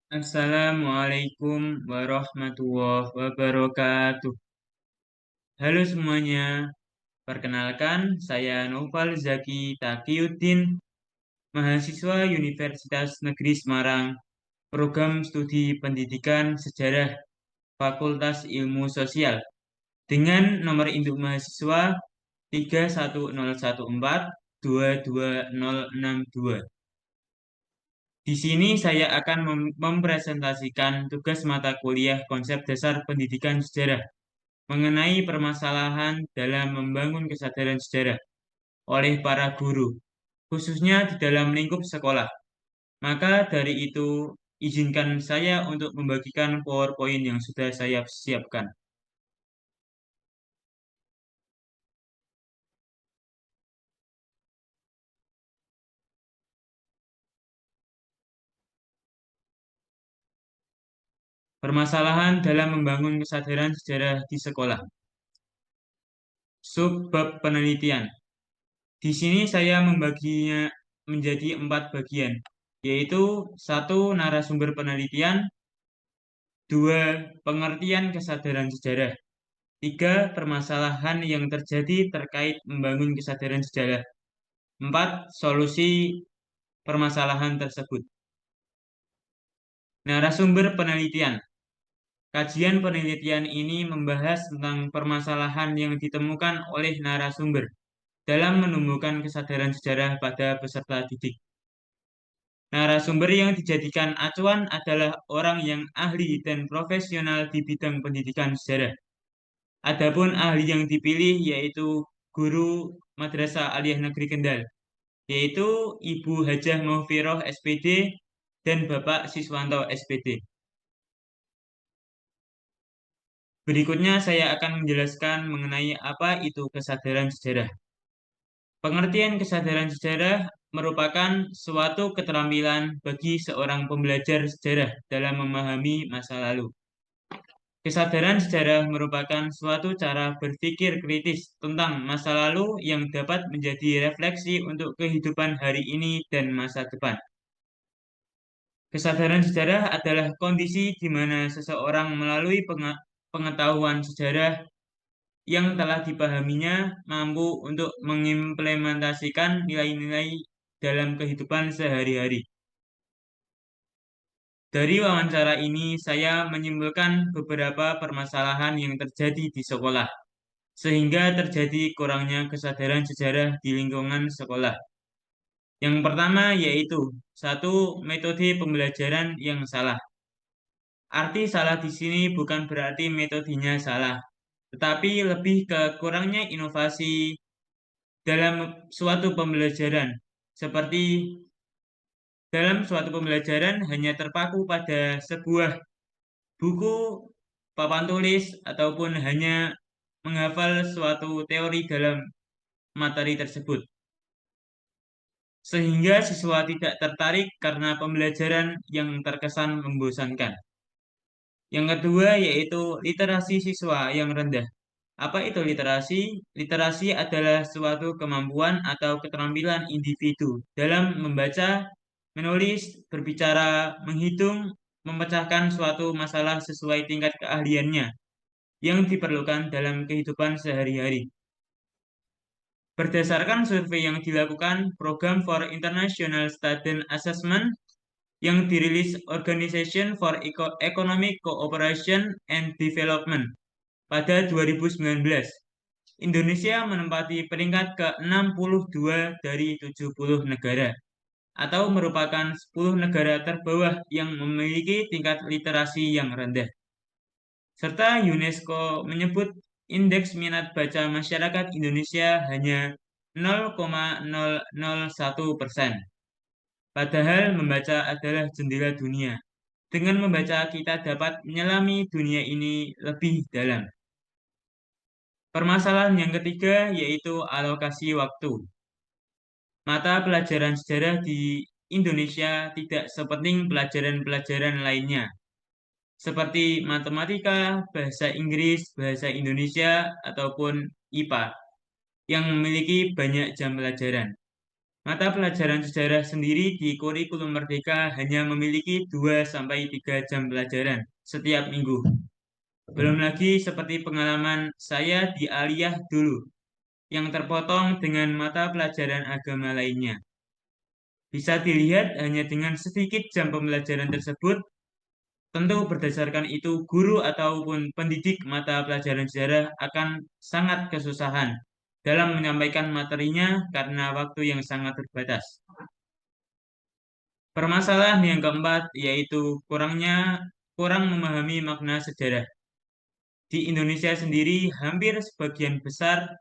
Assalamualaikum warahmatullahi wabarakatuh. Halo semuanya, perkenalkan saya Noval Zaki Taqiyuddin, mahasiswa Universitas Negeri Semarang, program studi Pendidikan Sejarah Fakultas Ilmu Sosial, dengan nomor induk mahasiswa 31014 22062. Di sini saya akan mempresentasikan tugas mata kuliah konsep dasar pendidikan sejarah mengenai permasalahan dalam membangun kesadaran sejarah oleh para guru, khususnya di dalam lingkup sekolah. Maka dari itu, izinkan saya untuk membagikan PowerPoint yang sudah saya siapkan. Permasalahan dalam membangun kesadaran sejarah di sekolah. Subbab penelitian. Di sini saya membaginya menjadi 4 bagian, yaitu satu, narasumber penelitian, dua, pengertian kesadaran sejarah, tiga, permasalahan yang terjadi terkait membangun kesadaran sejarah, empat, solusi permasalahan tersebut. Narasumber penelitian. Kajian penelitian ini membahas tentang permasalahan yang ditemukan oleh narasumber dalam menumbuhkan kesadaran sejarah pada peserta didik. Narasumber yang dijadikan acuan adalah orang yang ahli dan profesional di bidang pendidikan sejarah. Adapun ahli yang dipilih yaitu guru Madrasah Aliyah Negeri Kendal, yaitu Ibu Hajah Mufiroh SPD dan Bapak Siswanto SPD. Berikutnya saya akan menjelaskan mengenai apa itu kesadaran sejarah. Pengertian kesadaran sejarah merupakan suatu keterampilan bagi seorang pembelajar sejarah dalam memahami masa lalu. Kesadaran sejarah merupakan suatu cara berpikir kritis tentang masa lalu yang dapat menjadi refleksi untuk kehidupan hari ini dan masa depan. Kesadaran sejarah adalah kondisi di mana seseorang melalui pengetahuan sejarah yang telah dipahaminya mampu untuk mengimplementasikan nilai-nilai dalam kehidupan sehari-hari. Dari wawancara ini, saya menyimpulkan beberapa permasalahan yang terjadi di sekolah, sehingga terjadi kurangnya kesadaran sejarah di lingkungan sekolah. Yang pertama yaitu satu, metode pembelajaran yang salah. Arti salah di sini bukan berarti metodenya salah, tetapi lebih ke kurangnya inovasi dalam suatu pembelajaran. Seperti dalam suatu pembelajaran hanya terpaku pada sebuah buku, papan tulis, ataupun hanya menghafal suatu teori dalam materi tersebut. Sehingga siswa tidak tertarik karena pembelajaran yang terkesan membosankan. Yang kedua yaitu literasi siswa yang rendah. Apa itu literasi? Literasi adalah suatu kemampuan atau keterampilan individu dalam membaca, menulis, berbicara, menghitung, memecahkan suatu masalah sesuai tingkat keahliannya yang diperlukan dalam kehidupan sehari-hari. Berdasarkan survei yang dilakukan Program for International Student Assessment yang dirilis Organization for Economic Cooperation and Development pada 2019, Indonesia menempati peringkat ke-62 dari 70 negara, atau merupakan 10 negara terbawah yang memiliki tingkat literasi yang rendah. Serta UNESCO menyebut indeks minat baca masyarakat Indonesia hanya 0,001%. Padahal membaca adalah jendela dunia. Dengan membaca kita dapat menyelami dunia ini lebih dalam. Permasalahan yang ketiga yaitu alokasi waktu. Mata pelajaran sejarah di Indonesia tidak sepenting pelajaran-pelajaran lainnya, seperti matematika, bahasa Inggris, bahasa Indonesia, ataupun IPA, yang memiliki banyak jam pelajaran. Mata pelajaran sejarah sendiri di kurikulum Merdeka hanya memiliki 2 sampai 3 jam pelajaran setiap minggu. Belum lagi seperti pengalaman saya di aliyah dulu, yang terpotong dengan mata pelajaran agama lainnya. Bisa dilihat hanya dengan sedikit jam pembelajaran tersebut, tentu berdasarkan itu guru ataupun pendidik mata pelajaran sejarah akan sangat kesusahan dalam menyampaikan materinya karena waktu yang sangat terbatas. Permasalahan yang keempat yaitu kurang memahami makna sejarah. Di Indonesia sendiri, hampir sebagian besar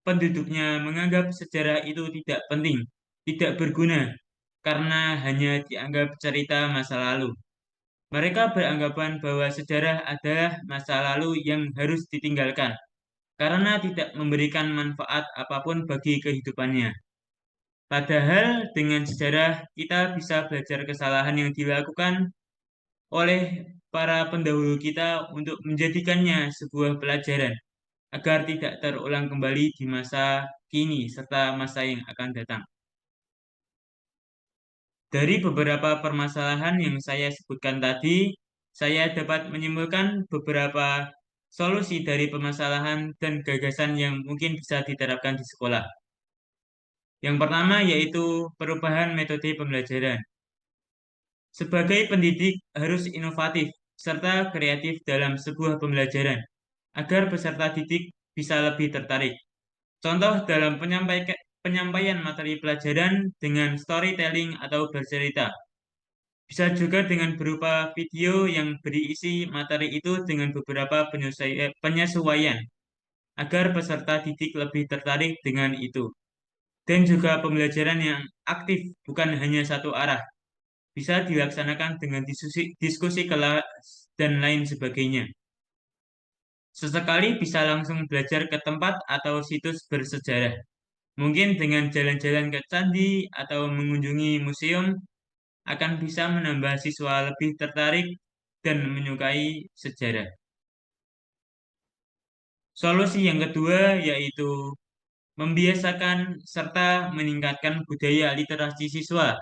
penduduknya menganggap sejarah itu tidak penting, tidak berguna, karena hanya dianggap cerita masa lalu. Mereka beranggapan bahwa sejarah adalah masa lalu yang harus ditinggalkan, karena tidak memberikan manfaat apapun bagi kehidupannya. Padahal dengan sejarah kita bisa belajar kesalahan yang dilakukan oleh para pendahulu kita untuk menjadikannya sebuah pelajaran agar tidak terulang kembali di masa kini serta masa yang akan datang. Dari beberapa permasalahan yang saya sebutkan tadi, saya dapat menyimpulkan beberapa solusi dari permasalahan dan gagasan yang mungkin bisa diterapkan di sekolah. Yang pertama yaitu perubahan metode pembelajaran. Sebagai pendidik harus inovatif serta kreatif dalam sebuah pembelajaran agar peserta didik bisa lebih tertarik. Contoh dalam penyampaian materi pelajaran dengan storytelling atau bercerita. Bisa juga dengan berupa video yang berisi materi itu dengan beberapa penyesuaian agar peserta didik lebih tertarik dengan itu. Dan juga pembelajaran yang aktif, bukan hanya satu arah. Bisa dilaksanakan dengan diskusi kelas dan lain sebagainya. Sesekali bisa langsung belajar ke tempat atau situs bersejarah. Mungkin dengan jalan-jalan ke candi atau mengunjungi museum akan bisa menambah siswa lebih tertarik dan menyukai sejarah. Solusi yang kedua yaitu membiasakan serta meningkatkan budaya literasi siswa.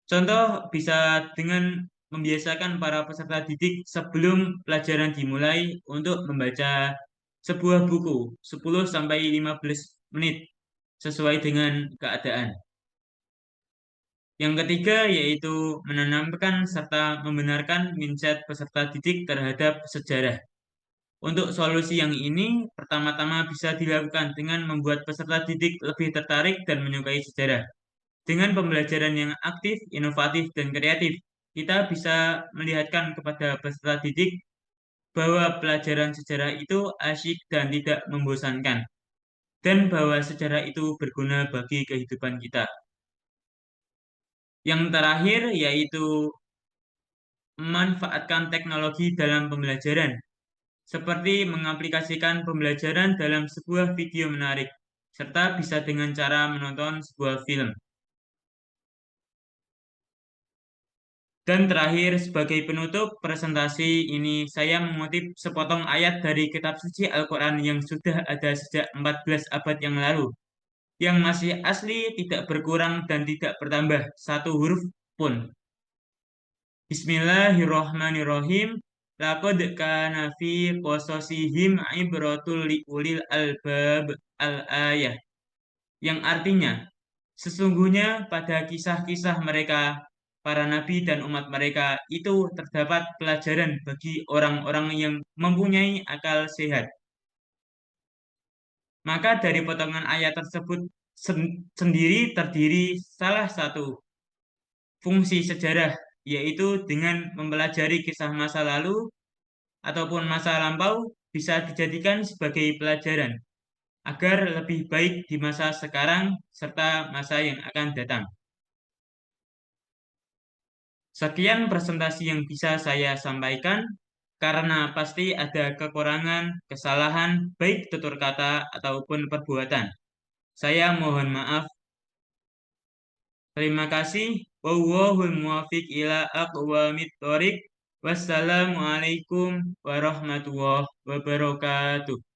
Contoh bisa dengan membiasakan para peserta didik sebelum pelajaran dimulai untuk membaca sebuah buku 10 sampai 15 menit sesuai dengan keadaan. Yang ketiga yaitu menanamkan serta membenarkan mindset peserta didik terhadap sejarah. Untuk solusi yang ini, pertama-tama bisa dilakukan dengan membuat peserta didik lebih tertarik dan menyukai sejarah. Dengan pembelajaran yang aktif, inovatif, dan kreatif, kita bisa melihatkan kepada peserta didik bahwa pelajaran sejarah itu asyik dan tidak membosankan, dan bahwa sejarah itu berguna bagi kehidupan kita. Yang terakhir yaitu memanfaatkan teknologi dalam pembelajaran, seperti mengaplikasikan pembelajaran dalam sebuah video menarik, serta bisa dengan cara menonton sebuah film. Dan terakhir, sebagai penutup presentasi ini, saya mengutip sepotong ayat dari kitab suci Al-Quran yang sudah ada sejak 14 abad yang lalu, yang masih asli, tidak berkurang, dan tidak bertambah satu huruf pun. Bismillahirrohmanirrohim. Laqad kana fi qasasihim ibratul liulil albab al-ayah. Yang artinya, sesungguhnya pada kisah-kisah mereka, para nabi dan umat mereka itu terdapat pelajaran bagi orang-orang yang mempunyai akal sehat. Maka dari potongan ayat tersebut sendiri terdiri salah satu fungsi sejarah, yaitu dengan mempelajari kisah masa lalu ataupun masa lampau bisa dijadikan sebagai pelajaran agar lebih baik di masa sekarang serta masa yang akan datang. Sekian presentasi yang bisa saya sampaikan, karena pasti ada kekurangan, kesalahan, baik tutur kata ataupun perbuatan. Saya mohon maaf. Terima kasih. Wallahul muwaffiq ila aqwamit thoriq. Wassalamualaikum warahmatullahi wabarakatuh.